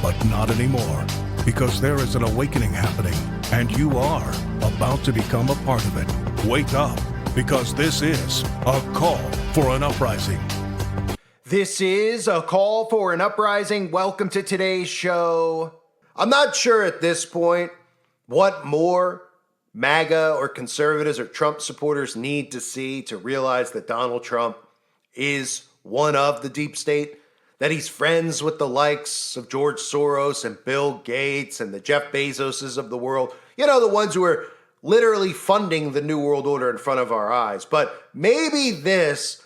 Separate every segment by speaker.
Speaker 1: But not anymore, because there is an awakening happening, and you are about to become a part of it. Wake up, because this is a call for an uprising.
Speaker 2: This is a call for an uprising. Welcome to today's show. I'm not sure at this point what more MAGA or conservatives or Trump supporters need to see to realize that Donald Trump is one of the deep state, that he's friends with the likes of George Soros and Bill Gates and the Jeff Bezoses of the world. You know, the ones who are literally funding the New World Order in front of our eyes. But maybe this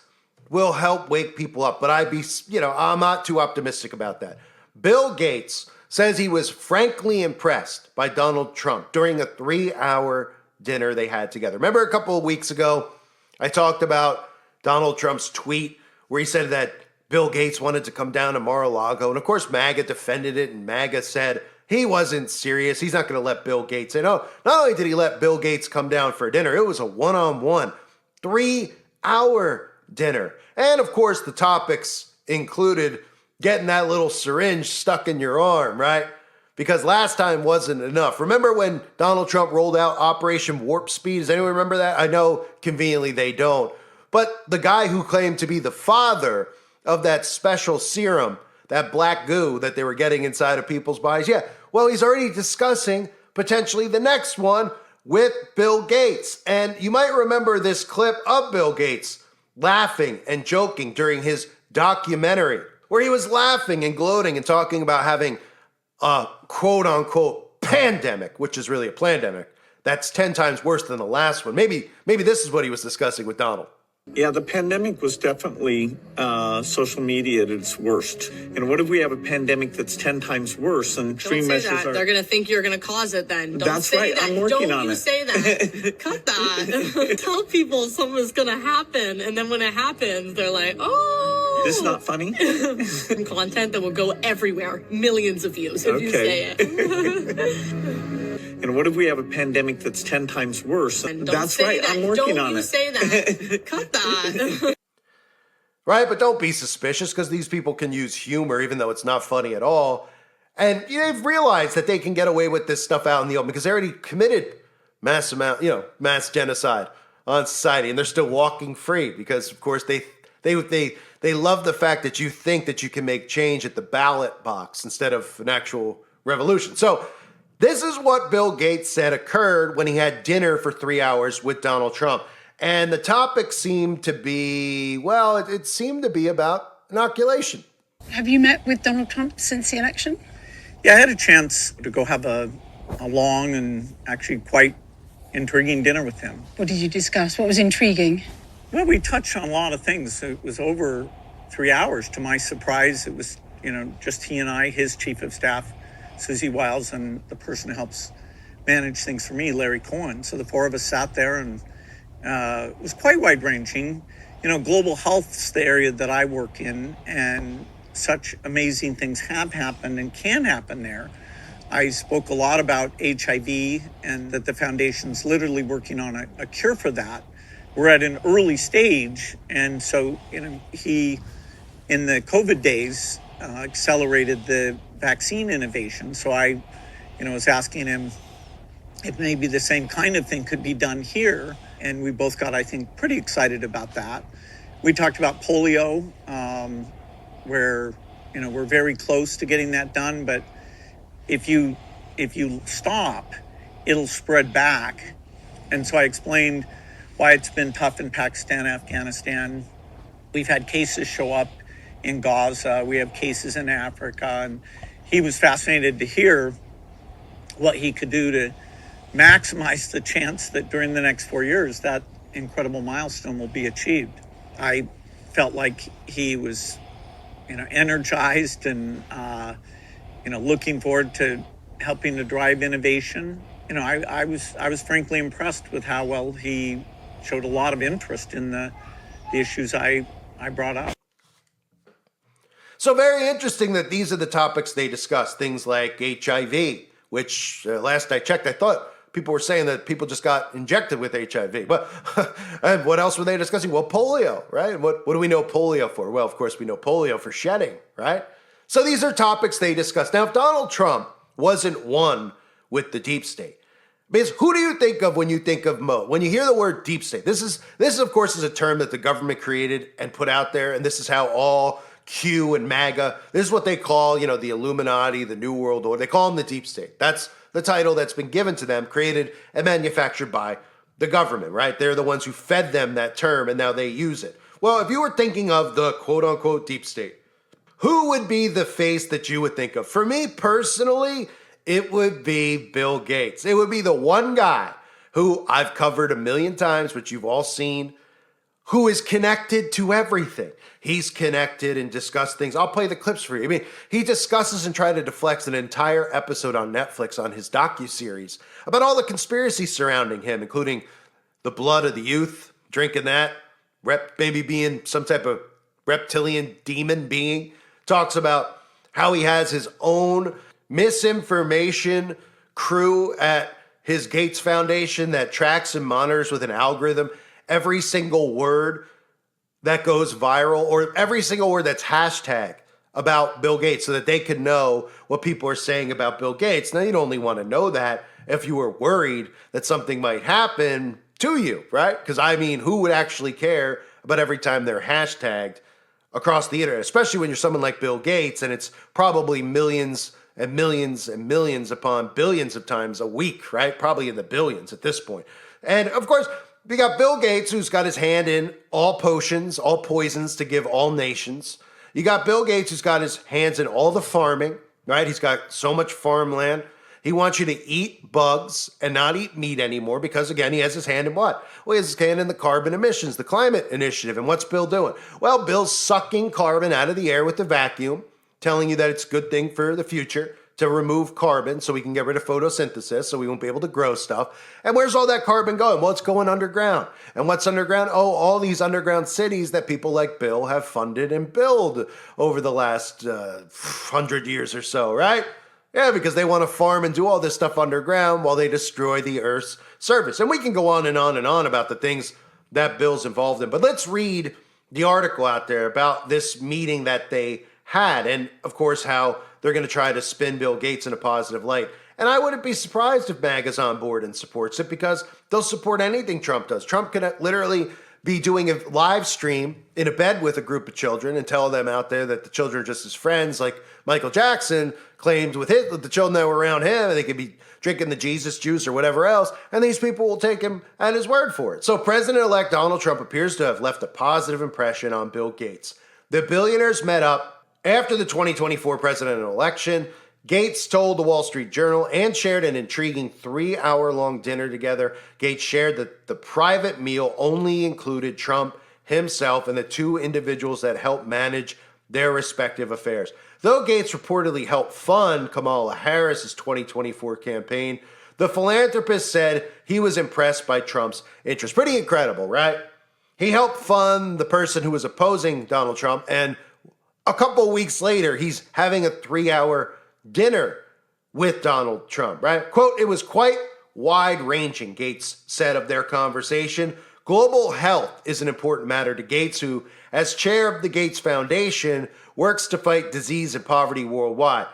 Speaker 2: will help wake people up. But I'm not too optimistic about that. Bill Gates says he was frankly impressed by Donald Trump during a 3-hour dinner they had together. Remember a couple of weeks ago, I talked about Donald Trump's tweet where he said that Bill Gates wanted to come down to Mar-a-Lago. And of course, MAGA defended it, and MAGA said he wasn't serious. He's not going to let Bill Gates in. Oh, not only did he let Bill Gates come down for dinner, it was a one-on-one 3-hour dinner. And of course, the topics included getting that little syringe stuck in your arm, right? Because last time wasn't enough. Remember when Donald Trump rolled out Operation Warp Speed? Does anyone remember that? I know conveniently they don't. But the guy who claimed to be the father of that special serum, that black goo that they were getting inside of people's bodies, well, he's already discussing potentially the next one with Bill Gates. And you might remember this clip of Bill Gates laughing and joking during his documentary, where he was laughing and gloating and talking about having a quote-unquote pandemic, which is really a plandemic. That's 10 times worse than the last one. Maybe this is what he was discussing with Donald.
Speaker 3: Yeah, the pandemic was definitely social media at its worst. And what if we have a pandemic that's 10 times worse and extreme
Speaker 4: Don't say
Speaker 3: measures
Speaker 4: that. They're going to think you're going to cause it then. Don't
Speaker 3: That's
Speaker 4: say
Speaker 3: right.
Speaker 4: that.
Speaker 3: I'm working
Speaker 4: Don't
Speaker 3: on
Speaker 4: you
Speaker 3: it.
Speaker 4: say that. Cut that. Tell people something's going to happen. And then when it happens, they're like, oh.
Speaker 3: This is not funny?
Speaker 4: Content that will go everywhere. Millions of views if you say it.
Speaker 3: And what if we have a pandemic that's 10 times worse?
Speaker 4: And
Speaker 3: That's right.
Speaker 4: That.
Speaker 3: I'm working
Speaker 4: don't
Speaker 3: on
Speaker 4: you
Speaker 3: it.
Speaker 4: say that. Cut that.
Speaker 2: Right? But don't be suspicious, because these people can use humor even though it's not funny at all. And they've realized that they can get away with this stuff out in the open because they already committed mass genocide on society, and they're still walking free because, of course, they love the fact that you think that you can make change at the ballot box instead of an actual revolution. So this is what Bill Gates said occurred when he had dinner for 3 hours with Donald Trump. And the topic seemed to be, it seemed to be about inoculation.
Speaker 5: Have you met with Donald Trump since the election?
Speaker 3: Yeah, I had a chance to go have a long and actually quite intriguing dinner with him.
Speaker 5: What did you discuss? What was intriguing?
Speaker 3: Well, we touched on a lot of things. It was over 3 hours. To my surprise, it was, just he and I, his chief of staff, Susie Wiles, and the person who helps manage things for me, Larry Cohen. So the four of us sat there, and it was quite wide-ranging. Global health's the area that I work in, and such amazing things have happened and can happen there. I spoke a lot about HIV and that the foundation's literally working on a cure for that. We're at an early stage, and so he, in the COVID days, accelerated the vaccine innovation. So I, was asking him if maybe the same kind of thing could be done here, and we both got, I think, pretty excited about that. We talked about polio, where we're very close to getting that done, but if you stop, it'll spread back. And so I explained why it's been tough in Pakistan, Afghanistan. We've had cases show up in Gaza. We have cases in Africa. And he was fascinated to hear what he could do to maximize the chance that during the next 4 years, that incredible milestone will be achieved. I felt like he was, energized and, looking forward to helping to drive innovation. I was frankly impressed with how well he showed a lot of interest in the issues I brought up.
Speaker 2: So very interesting that these are the topics they discuss, things like HIV, which last I checked, I thought people were saying that people just got injected with HIV. But and what else were they discussing? Well, polio, right? What do we know polio for? Well, of course, we know polio for shedding, right? So these are topics they discuss. Now, if Donald Trump wasn't one with the deep state, because who do you think of when you think of Mo? When you hear the word deep state, this is of course is a term that the government created and put out there, and this is how all Q and MAGA, this is what they call, the Illuminati, the New World Order. They call them the deep state. That's the title that's been given to them, created and manufactured by the government, right? They're the ones who fed them that term, and now they use it. Well, if you were thinking of the quote-unquote deep state, who would be the face that you would think of? For me personally, it would be Bill Gates. It would be the one guy who I've covered a million times, which you've all seen, who is connected to everything. He's connected and discussed things. I'll play the clips for you. I mean, he discusses and tries to deflect an entire episode on Netflix on his docuseries about all the conspiracies surrounding him, including the blood of the youth, drinking that, maybe being some type of reptilian demon being. Talks about how he has his own misinformation crew at his Gates Foundation that tracks and monitors with an algorithm every single word that goes viral or every single word that's hashtag about Bill Gates so that they can know what people are saying about Bill Gates. Now, you'd only want to know that if you were worried that something might happen to you, right? Because, I mean, who would actually care about every time they're hashtagged across the internet, especially when you're someone like Bill Gates and it's probably millions and millions and millions upon billions of times a week, right? Probably in the billions at this point. And, of course, we got Bill Gates, who's got his hand in all potions, all poisons to give all nations. You got Bill Gates, who's got his hands in all the farming, right? He's got so much farmland. He wants you to eat bugs and not eat meat anymore because, again, he has his hand in what? Well, he has his hand in the carbon emissions, the climate initiative. And what's Bill doing? Well, Bill's sucking carbon out of the air with the vacuum, telling you that it's a good thing for the future to remove carbon so we can get rid of photosynthesis so we won't be able to grow stuff. And where's all that carbon going? Well, it's going underground. And what's underground? Oh, all these underground cities that people like Bill have funded and built over the last 100 years or so, right? Yeah, because they want to farm and do all this stuff underground while they destroy the Earth's surface. And we can go on and on and on about the things that Bill's involved in. But let's read the article out there about this meeting that they had and, of course, how they're going to try to spin Bill Gates in a positive light. And I wouldn't be surprised if MAGA's on board and supports it because they'll support anything Trump does. Trump could literally be doing a live stream in a bed with a group of children and tell them out there that the children are just his friends, like Michael Jackson claimed with the children that were around him, and they could be drinking the Jesus juice or whatever else, and these people will take him at his word for it. So President-elect Donald Trump appears to have left a positive impression on Bill Gates. The billionaires met up after the 2024 presidential election. Gates told the Wall Street Journal and shared an intriguing 3-hour-long dinner together. Gates shared that the private meal only included Trump himself and the two individuals that helped manage their respective affairs. Though Gates reportedly helped fund Kamala Harris's 2024 campaign, the philanthropist said he was impressed by Trump's interest. Pretty incredible, right? He helped fund the person who was opposing Donald Trump, and a couple of weeks later, he's having a 3-hour dinner with Donald Trump, right? Quote, "It was quite wide-ranging," Gates said of their conversation. Global health is an important matter to Gates, who, as chair of the Gates Foundation, works to fight disease and poverty worldwide.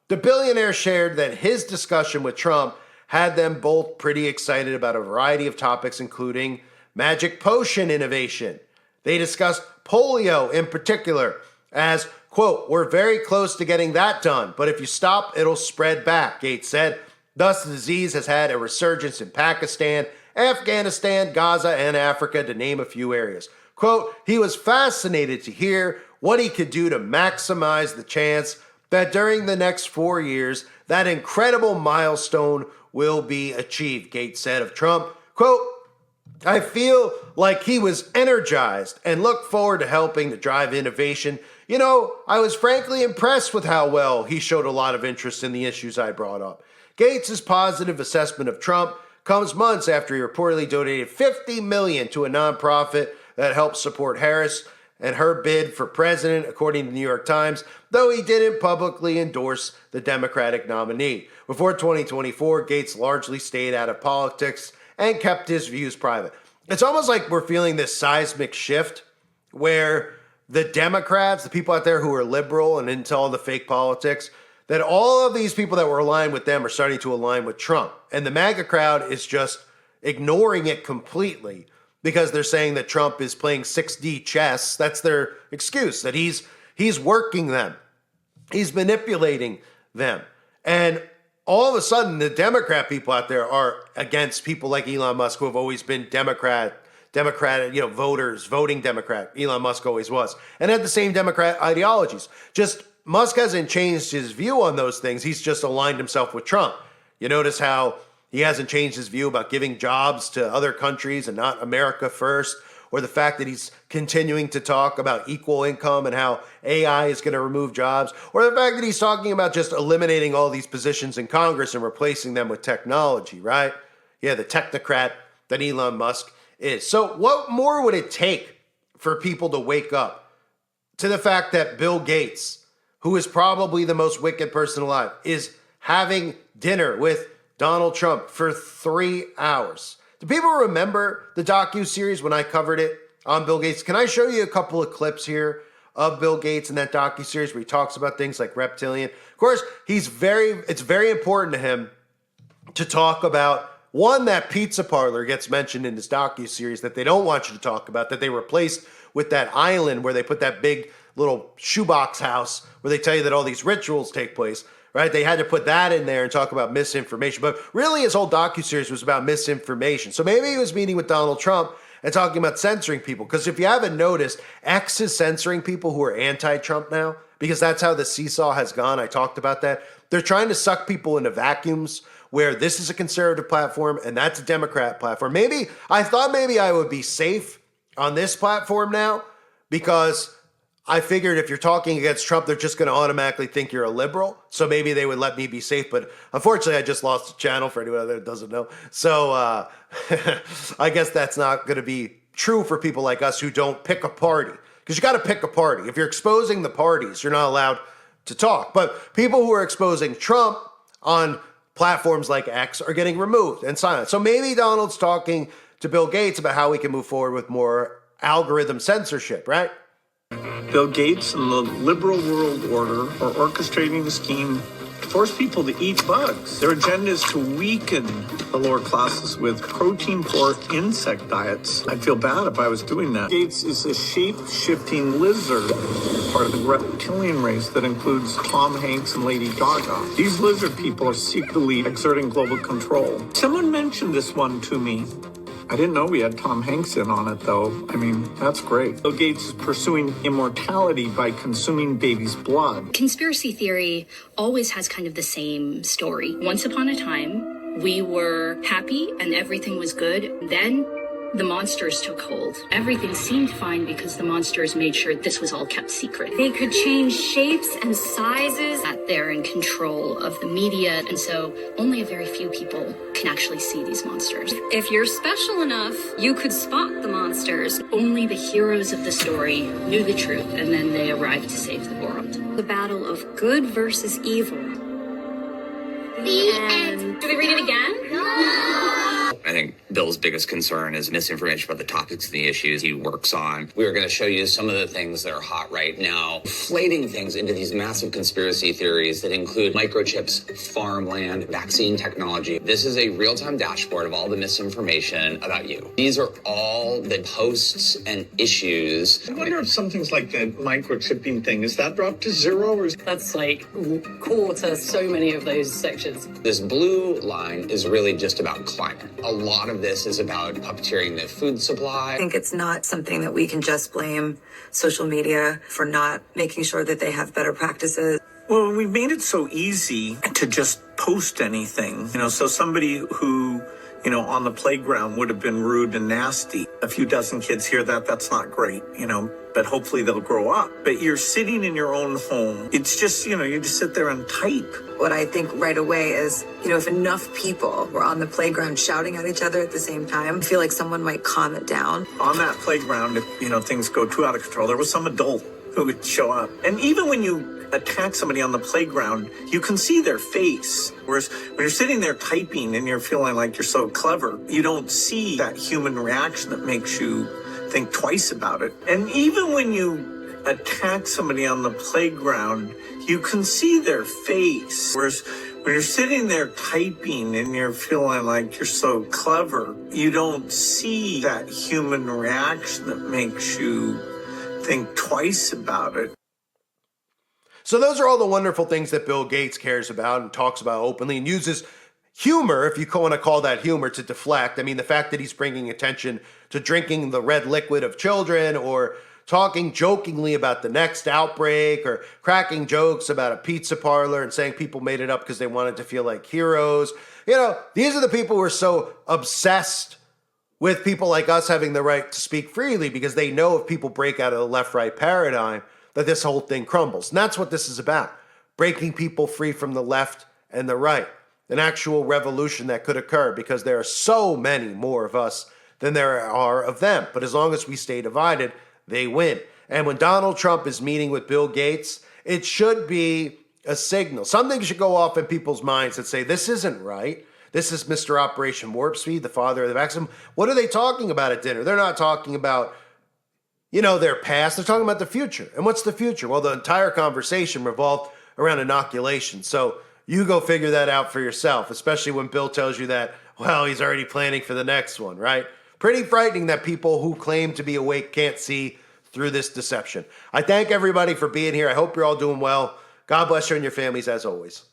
Speaker 2: The billionaire shared that his discussion with Trump had them both pretty excited about a variety of topics, including magic potion innovation. They discussed polio in particular as, quote, "We're very close to getting that done, but if you stop, it'll spread back," Gates said. Thus, the disease has had a resurgence in Pakistan, Afghanistan, Gaza, and Africa, to name a few areas. Quote, "He was fascinated to hear what he could do to maximize the chance that during the next 4 years, that incredible milestone will be achieved," Gates said of Trump. Quote, "I feel like he was energized and looked forward to helping to drive innovation. You know, I was frankly impressed with how well he showed a lot of interest in the issues I brought up." Gates' positive assessment of Trump comes months after he reportedly donated $50 million to a nonprofit that helps support Harris and her bid for president, according to the New York Times, though he didn't publicly endorse the Democratic nominee. Before 2024, Gates largely stayed out of politics and kept his views private. It's almost like we're feeling this seismic shift where the Democrats, the people out there who are liberal and into all the fake politics, that all of these people that were aligned with them are starting to align with Trump. And the MAGA crowd is just ignoring it completely because they're saying that Trump is playing 6D chess. That's their excuse, that he's working them. He's manipulating them. And all of a sudden, the Democrat people out there are against people like Elon Musk, who have always been Democratic, voters, voting Democrat. Elon Musk always was. And had the same Democrat ideologies. Just Musk hasn't changed his view on those things. He's just aligned himself with Trump. You notice how he hasn't changed his view about giving jobs to other countries and not America first, or the fact that he's continuing to talk about equal income and how AI is going to remove jobs, or the fact that he's talking about just eliminating all these positions in Congress and replacing them with technology, right? Yeah, the technocrat that Elon Musk is. So what more would it take for people to wake up to the fact that Bill Gates, who is probably the most wicked person alive, is having dinner with Donald Trump for 3 hours? Do people remember the docuseries when I covered it on Bill Gates? Can I show you a couple of clips here of Bill Gates in that docuseries where he talks about things like reptilian? Of course, it's very important to him to talk about, one, that pizza parlor gets mentioned in this docuseries that they don't want you to talk about, that they replaced with that island where they put that big little shoebox house where they tell you that all these rituals take place. Right? They had to put that in there and talk about misinformation. But really, his whole docuseries was about misinformation. So maybe he was meeting with Donald Trump and talking about censoring people. Because if you haven't noticed, X is censoring people who are anti-Trump now, because that's how the seesaw has gone. I talked about that. They're trying to suck people into vacuums where this is a conservative platform and that's a Democrat platform. I thought maybe I would be safe on this platform now, because I figured if you're talking against Trump, they're just going to automatically think you're a liberal. So maybe they would let me be safe. But unfortunately, I just lost the channel for anyone that doesn't know. So I guess that's not going to be true for people like us who don't pick a party. Because you got to pick a party. If you're exposing the parties, you're not allowed to talk. But people who are exposing Trump on platforms like X are getting removed and silenced. So maybe Donald's talking to Bill Gates about how we can move forward with more algorithm censorship, right?
Speaker 3: Bill Gates and the liberal world order are orchestrating a scheme to force people to eat bugs. Their agenda is to weaken the lower classes with protein-poor insect diets. I'd feel bad if I was doing that. Gates is a shape-shifting lizard, part of the reptilian race that includes Tom Hanks and Lady Gaga. These lizard people are secretly exerting global control. Someone mentioned this one to me. I didn't know we had Tom Hanks in on it, though. I mean, that's great. Bill Gates is pursuing immortality by consuming babies' blood.
Speaker 6: Conspiracy theory always has kind of the same story. Once upon a time, we were happy and everything was good. Then the monsters took hold. Everything seemed fine because the monsters made sure this was all kept secret.
Speaker 7: They could change shapes and sizes.
Speaker 6: That they're in control of the media, and so only a very few people can actually see these monsters.
Speaker 7: If you're special enough, you could spot the monsters.
Speaker 6: Only the heroes of the story knew the truth, and then they arrived to save the world.
Speaker 7: The battle of good versus evil.
Speaker 8: The end.
Speaker 7: Do we read it again?
Speaker 9: I think Bill's biggest concern is misinformation about the topics and the issues he works on. We're going to show you some of the things that are hot right now, inflating things into these massive conspiracy theories that include microchips, farmland, vaccine technology. This is a real-time dashboard of all the misinformation about you. These are all the posts and issues.
Speaker 3: I wonder if some things like the microchipping thing, is that dropped to zero? Or is
Speaker 4: That's like core to so many of those sections.
Speaker 9: This blue line is really just about climate. A lot of this is about puppeteering the food supply.
Speaker 10: I think it's not something that we can just blame social media for not making sure that they have better practices.
Speaker 3: Well, we've made it so easy to just post anything, so somebody who, on the playground would have been rude and nasty. A few dozen kids hear that, that's not great, but hopefully they'll grow up. But you're sitting in your own home. It's just, you just sit there and type.
Speaker 10: What I think right away is, if enough people were on the playground shouting at each other at the same time, I feel like someone might calm it down.
Speaker 3: On that playground, if, things go too out of control, there was some adult who would show up. And even when you attack somebody on the playground, you can see their face. Whereas when you're sitting there typing and you're feeling like you're so clever, you don't see that human reaction that makes you think twice about it. And even when you attack somebody on the playground, you can see their face. Whereas when you're sitting there typing and you're feeling like you're so clever, you don't see that human reaction that makes you think twice about it.
Speaker 2: So those are all the wonderful things that Bill Gates cares about and talks about openly and uses humor, if you want to call that humor, to deflect. I mean, the fact that he's bringing attention to drinking the red liquid of children, or talking jokingly about the next outbreak, or cracking jokes about a pizza parlor and saying people made it up because they wanted to feel like heroes. You know, these are the people who are so obsessed with people like us having the right to speak freely, because they know if people break out of the left-right paradigm, that this whole thing crumbles. And that's what this is about, breaking people free from the left and the right. An actual revolution that could occur, because there are so many more of us than there are of them. But as long as we stay divided, they win. And when Donald Trump is meeting with Bill Gates, it should be a signal. Something should go off in people's minds that say, this isn't right. This is Mr. Operation Warp Speed, the father of the vaccine. What are they talking about at dinner? They're not talking about, their past. They're talking about the future. And what's the future? Well, the entire conversation revolved around inoculation. So you go figure that out for yourself, especially when Bill tells you that, well, he's already planning for the next one, right? Pretty frightening that people who claim to be awake can't see through this deception. I thank everybody for being here. I hope you're all doing well. God bless you and your families as always.